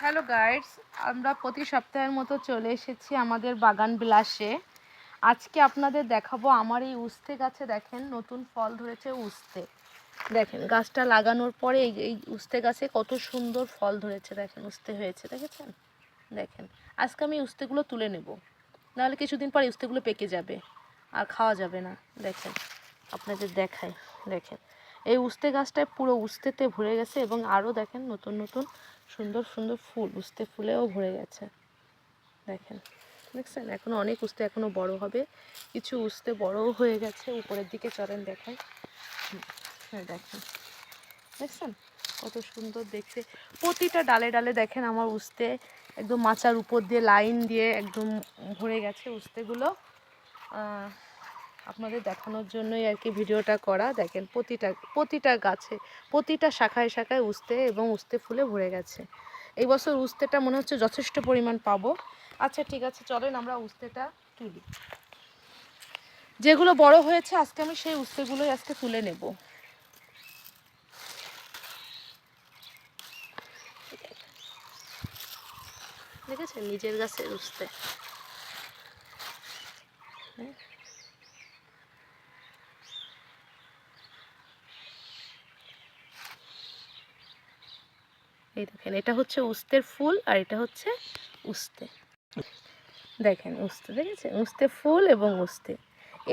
Hello guides, আমরা প্রতি সপ্তাহের মতো চলে এসেছি আমাদের বাগান বিলাসে। আজকে আপনাদের দেখাবো আমার এই উস্তে গাছে দেখেন নতুন ফল ধরেছে। উস্তে দেখেন, গাছটা লাগানোর পরে এই উস্তে গাছে কত সুন্দর ফল ধরেছে। দেখেন উস্তে হয়েছে, দেখেছেন? দেখেন, আজকে আমি উস্তেগুলো তুলে নেব, নাহলে কিছুদিন পর উস্তেগুলো পেকে যাবে আর খাওয়া যাবে না। দেখেন, আপনাদের দেখাই। দেখেন, এই উস্তে গাছটায় পুরো উস্তেতে ভরে গেছে এবং আরও দেখেন নতুন নতুন সুন্দর সুন্দর ফুল, উস্তে ফুলেও ভরে গেছে। দেখেন, দেখছেন? এখনও অনেক উস্তে এখনও বড় হবে, কিছু উস্তে বড়ও হয়ে গেছে। উপরের দিকে চলেন দেখাই। হ্যাঁ দেখেন, দেখছেন কত সুন্দর দেখতে। প্রতিটা ডালে ডালে দেখেন আমার উস্তে একদম মাচার উপর দিয়ে লাইন দিয়ে একদম ভরে গেছে উস্তেগুলো। আপনাদের দেখানোর জন্যই আর কি ভিডিওটা করা। দেখেন প্রতিটা গাছে, প্রতিটা শাখায় শাখায় উস্তে এবং উস্তে ফুলে ভরে গেছে। এই বছর উস্তেটা মনে হচ্ছে যথেষ্ট পরিমাণ পাবো। আচ্ছা ঠিক আছে, চলেন আমরা উস্তেটা তুলি। যেগুলো বড় হয়েছে আজকে আমি সেই উস্তেগুলোই আজকে তুলে নেব। দেখেছেন, নিজের গাছের উস্তে। এই দেখেন, এটা হচ্ছে উস্তের ফুল আর এটা হচ্ছে উস্তে। দেখেন উস্তে, দেখেছেন? উস্তে ফুল এবং উস্তে।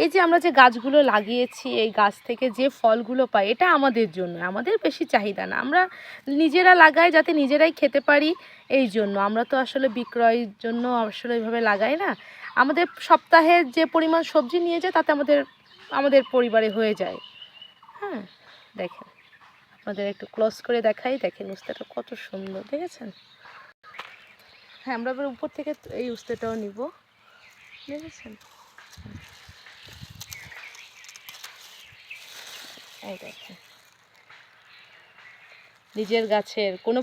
এই যে আমরা যে গাছগুলো লাগিয়েছি, এই গাছ থেকে যে ফলগুলো পাই এটা আমাদের জন্য, আমাদের বেশি চাহিদা না। আমরা নিজেরা লাগাই যাতে নিজেরাই খেতে পারি, এই জন্য। আমরা তো আসলে বিক্রয়ের জন্য আসলে এইভাবে লাগাই না। আমাদের সপ্তাহে যে পরিমাণ সবজি নিয়ে যায় তাতে আমাদের পরিবারে হয়ে যায়। হ্যাঁ দেখেন, আপনাদের একটু ক্লোজ করে দেখাই। দেখেন উস্তেটা কত সুন্দর, দেখেছেন? হ্যাঁ, আমরা এবার উপর থেকে এই উস্তেটাও নিব, দেখেছেন? এই দেখেন, নিজের গাছের কোনো